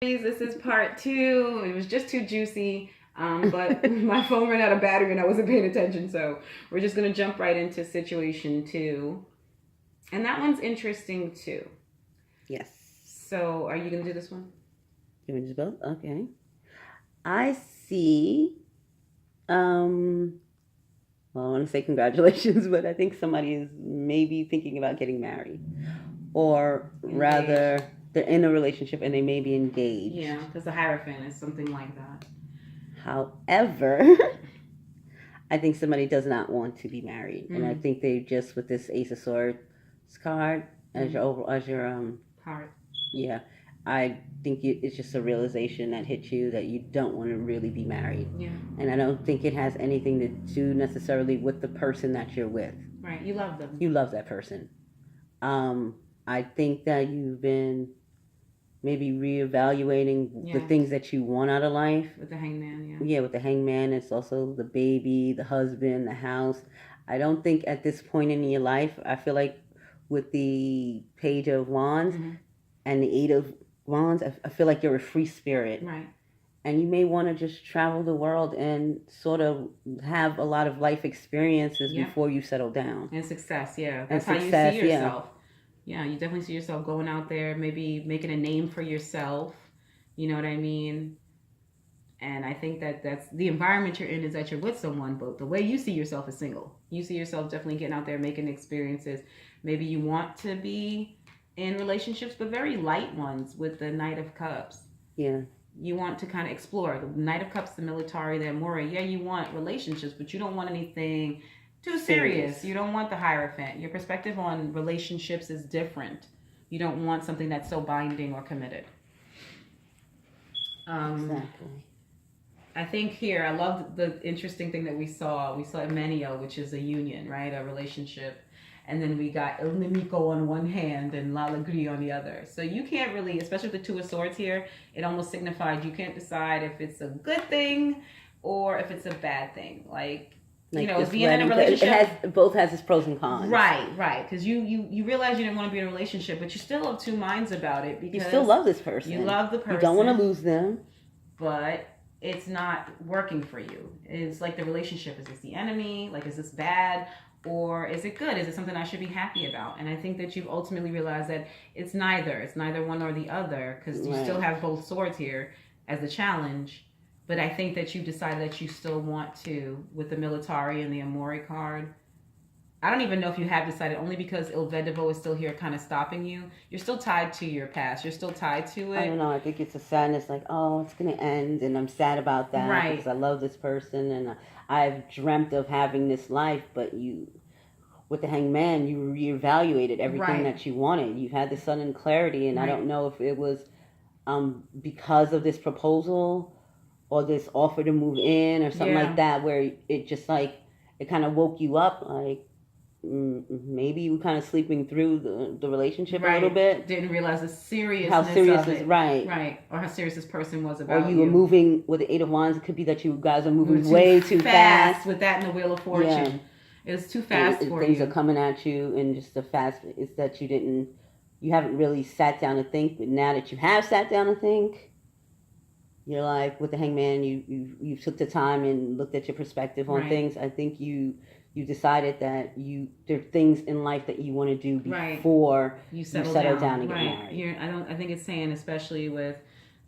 This is part two. It was just too juicy, but my phone ran out of battery and I wasn't paying attention, so we're just gonna jump right into situation two, and that one's interesting too. Yes. So, are you gonna do this one? You want to do both? Okay. I see. Well, I want to say congratulations, but I think somebody is maybe thinking about getting married, or rather, they're in a relationship and they may be engaged. Yeah, because the Hierophant is something like that. However, I think somebody does not want to be married, and I think they just with this Ace of Swords card as your Heart. Yeah, I think it's just a realization that hits you that you don't want to really be married. Yeah. And I don't think it has anything to do necessarily with the person that you're with. Right. You love them. You love that person. I think that you've been maybe reevaluating the things that you want out of life. With the Hangman, yeah. Yeah, with the Hangman, it's also the baby, the husband, the house. I don't think at this point in your life, I feel like with the Page of Wands and the Eight of Wands, I feel like you're a free spirit. Right. And you may want to just travel the world and sort of have a lot of life experiences before you settle down. And success, yeah. That's how you see yourself. Yeah, you definitely see yourself going out there, maybe making a name for yourself. You know what I mean? And I think that's the environment you're in is that you're with someone, but the way you see yourself is single. You see yourself definitely getting out there, making experiences. Maybe you want to be in relationships, but very light ones with the Knight of Cups. Yeah. You want to kind of explore. The Knight of Cups, the military, the Amore. Yeah, you want relationships, but you don't want anything too serious. You don't want the Hierophant. Your perspective on relationships is different. You don't want something that's so binding or committed. Exactly. I think here, I love the interesting thing that we saw. We saw Emenio, which is a union, right? A relationship. And then we got El Nemico on one hand and L'Alegria on the other. So you can't really, especially with the Two of Swords here, it almost signifies you can't decide if it's a good thing or if it's a bad thing. Like you know, being in a relationship. Both has its pros and cons. Right. Because you realize you didn't want to be in a relationship, but you still have two minds about it. Because you still love this person. You love the person. You don't want to lose them. But it's not working for you. It's like the relationship. Is this the enemy? Like, is this bad? Or is it good? Is it something I should be happy about? And I think that you've ultimately realized that it's neither. It's neither one or the other, because you still have both swords here as a challenge. But I think that you decided that you still want to, with the military and the Amore card. I don't even know if you have decided, only because Il Vedovo is still here kind of stopping you. You're still tied to your past. You're still tied to it. I don't know. I think it's a sadness like, oh, it's going to end. And I'm sad about that. Right. Because I love this person. And I've dreamt of having this life. But with the Hangman, you reevaluated everything that you wanted. You had the sudden clarity. And I don't know if it was because of this proposal or this offer to move in or something like that, where it just like, it kind of woke you up like, maybe you were kind of sleeping through the relationship a little bit. Didn't realize the seriousness how serious of it. Is right, or how serious this person was about or you were moving with the Eight of Wands. It could be that you guys are moving way too fast with that and the Wheel of Fortune. It was too fast for you. Things are coming at you, and just the fast is that you haven't really sat down to think. But now that you have sat down to think, you're like with the Hangman. You took the time and looked at your perspective on things. I think you decided that there are things in life that you want to do before you settle down and get married. I think it's saying, especially with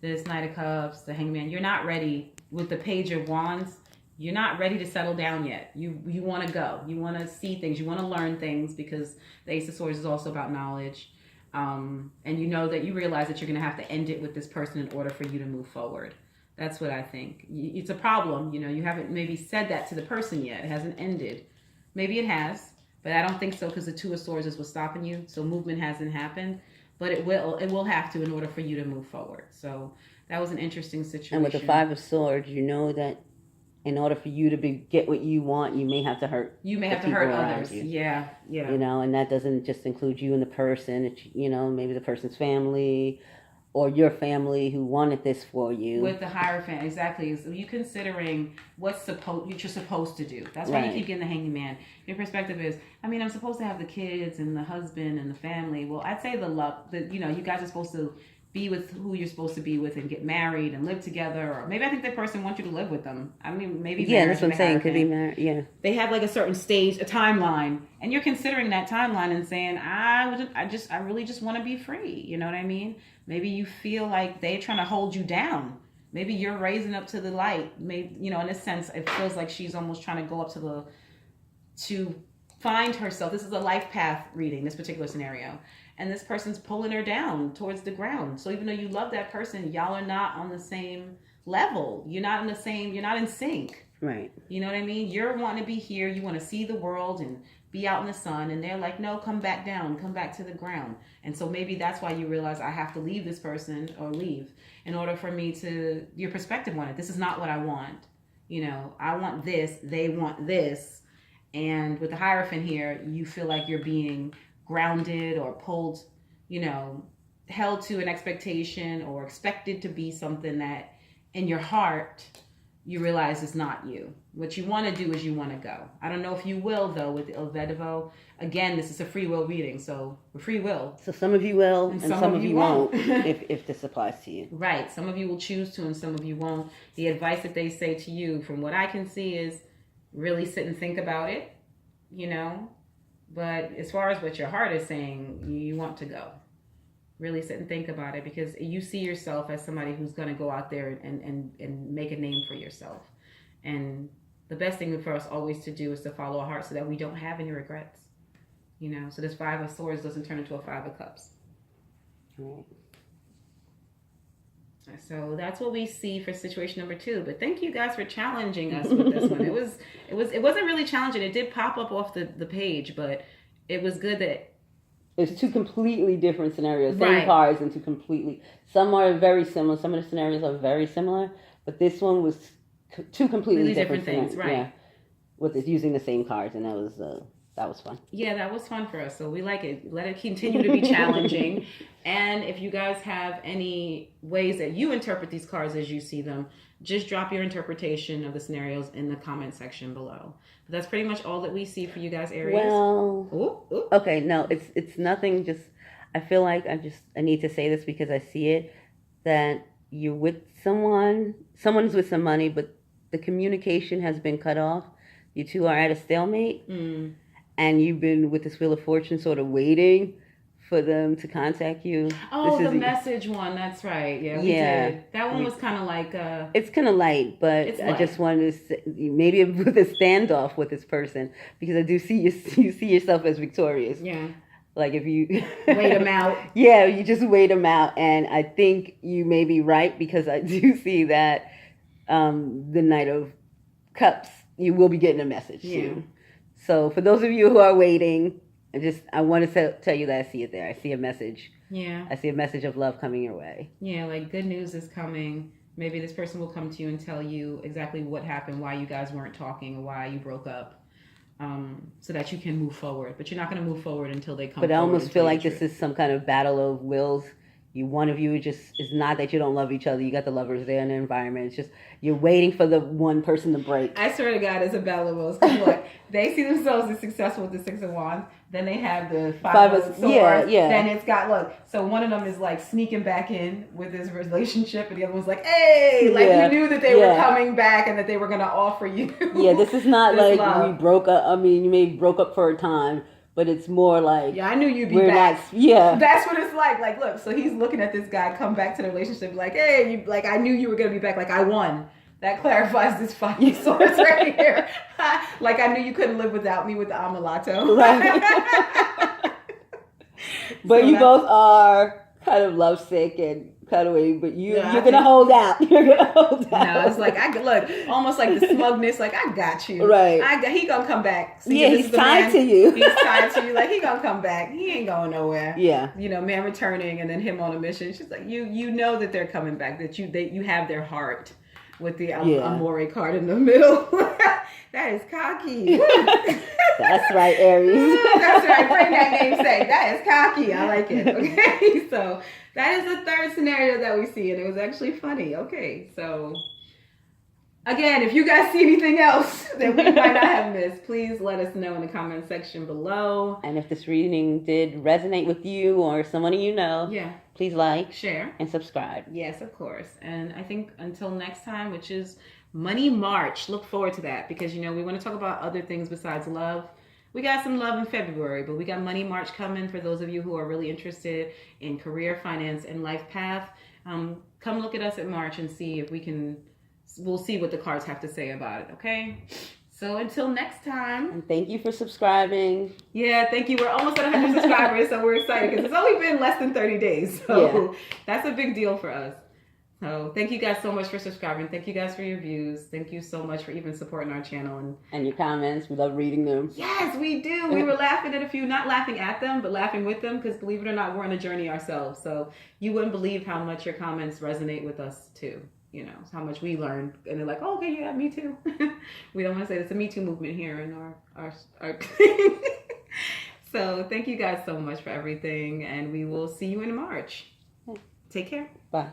this Knight of Cups, the Hangman, you're not ready with the Page of Wands. You're not ready to settle down yet. You want to go. You want to see things. You want to learn things, because the Ace of Swords is also about knowledge. And you know that you realize that you're going to have to end it with this person in order for you to move forward. That's what I think. It's a problem. You know, you haven't maybe said that to the person yet. It hasn't ended. Maybe it has, but I don't think so, because the Two of Swords is what's stopping you. So movement hasn't happened, but it will have to in order for you to move forward. So that was an interesting situation. And with the Five of Swords, you know that in order for you to get what you want, you may have to hurt. You may have to hurt others. Yeah. You know, and that doesn't just include you and the person. It's, you know, maybe the person's family or your family who wanted this for you. With the Hierophant, exactly. So you considering what you're supposed to do. That's why you keep getting the Hangman. Your perspective is, I'm supposed to have the kids and the husband and the family. Well, I'd say the love, you guys are supposed to be with who you're supposed to be with and get married and live together, or maybe I think that person wants you to live with them. I mean, maybe that's what I'm saying. Could be married. Yeah, they have like a certain stage, a timeline, and you're considering that timeline and saying, I really just want to be free. You know what I mean? Maybe you feel like they're trying to hold you down. Maybe you're raising up to the light. Maybe, you know, in a sense, it feels like she's almost trying to go up to find herself. This is a life path reading, this particular scenario. And this person's pulling her down towards the ground. So even though you love that person, y'all are not on the same level. You're not in sync. Right. You know what I mean? You're wanting to be here. You want to see the world and be out in the sun. And they're like, no, come back down. Come back to the ground. And so maybe that's why you realize I have to leave this person or leave in order for me to, your perspective on it. This is not what I want. You know, I want this. They want this. And with the Hierophant here, you feel like you're being grounded or pulled, you know, held to an expectation or expected to be something that in your heart you realize is not you. What you want to do is you want to go. I don't know if you will, though, with Il Vedovo. Again, this is a free will reading, so free will. So some of you will, and some of you won't, if this applies to you. Right. Some of you will choose to, and some of you won't. The advice that they say to you, from what I can see, is really sit and think about it, you know. But as far as what your heart is saying, you want to go. Really sit and think about it, because you see yourself as somebody who's going to go out there and make a name for yourself. And the best thing for us always to do is to follow our heart so that we don't have any regrets. You know, so this Five of Swords doesn't turn into a Five of Cups. Right. So that's what we see for situation number 2. But thank you guys for challenging us with this one. It wasn't really challenging. It did pop up off the page, but it was good that it's 2 completely different scenarios. Same right. cards and 2 completely. Some are very similar. Some of the scenarios are very similar, but this one was 2 completely different things. Right. Yeah, with it using the same cards, and that was fun. Yeah, that was fun for us. So we like it. Let it continue to be challenging. And if you guys have any ways that you interpret these cards as you see them, just drop your interpretation of the scenarios in the comment section below. But that's pretty much all that we see for you guys, Aries. Well, okay, no, it's nothing. Just I feel like I need to say this because I see it, that you're with someone's with some money, but the communication has been cut off. You two are at a stalemate. And you've been with this Wheel of Fortune sort of waiting for them to contact you. Oh, the message one. That's right. Yeah, we did. That one was kind of like... It's kind of light, but I just wanted to say, maybe with a standoff with this person, because I do see you see yourself as victorious. Yeah. Like if you... wait them out. Yeah, you just wait them out. And I think you may be right, because I do see that the Knight of Cups, you will be getting a message soon. So for those of you who are waiting, I want to tell you that I see it there. I see a message. Yeah. I see a message of love coming your way. Yeah, like good news is coming. Maybe this person will come to you and tell you exactly what happened, why you guys weren't talking, or why you broke up, so that you can move forward. But you're not going to move forward until they come forward. But I almost feel like this is some kind of battle of wills. One of you is not that you don't love each other. You got the lovers there in the environment. It's just you're waiting for the one person to break. I swear to God, it's a battle of wills. Because look, they see themselves as successful with the Six of Wands. Then they have the Five of Swords. Yeah. Then it's got, look, so one of them is like sneaking back in with this relationship, and the other one's like, hey, like you knew that they were coming back and that they were going to offer you. Yeah, this is not this like love. We broke up. I mean, you may broke up for a time. But it's more like... Yeah, I knew you'd be back. Yeah. That's what it's like. Like, look, so he's looking at this guy come back to the relationship like, hey, I knew you were going to be back. Like, I won. That clarifies this Five of Swords right here. Like, I knew you couldn't live without me with the Amuleto. Right. But you both are kind of lovesick and kind of waiting, but you're going to hold out. You're going to hold out. No, it's like, look, almost like the smugness, like, I got you. Right. He going to come back. See, he's tied to you. He's tied to you. Like, he going to come back. He ain't going nowhere. Yeah. You know, man returning and then him on a mission. She's like, you know that they're coming back, that you have their heart with the Amore card in the middle. That is cocky. That's right, Aries. That's right. Bring that namesake. That is cocky. I like it. Okay. So that is the third scenario that we see, and it was actually funny. Okay. So again, if you guys see anything else that we might not have missed, please let us know in the comment section below. And if this reading did resonate with you or someone you know, please like, share, and subscribe. Yes, of course. And I think until next time, which is Money March, look forward to that because, you know, we want to talk about other things besides love. We got some love in February, but we got Money March coming for those of you who are really interested in career, finance, and life path. Come look at us at March and see if we'll see what the cards have to say about it, okay? So until next time. And thank you for subscribing. Yeah, thank you. We're almost at 100 subscribers, so we're excited because it's only been less than 30 days. So that's a big deal for us. So thank you guys so much for subscribing. Thank you guys for your views. Thank you so much for even supporting our channel. And your comments. We love reading them. Yes, we do. We were laughing at a few, not laughing at them, but laughing with them because believe it or not, we're on a journey ourselves. So you wouldn't believe how much your comments resonate with us too. You know, how much we learned. And they're like, oh, okay, yeah, me too. We don't want to say it's a Me Too movement here in our So thank you guys so much for everything. And we will see you in March. Take care. Bye.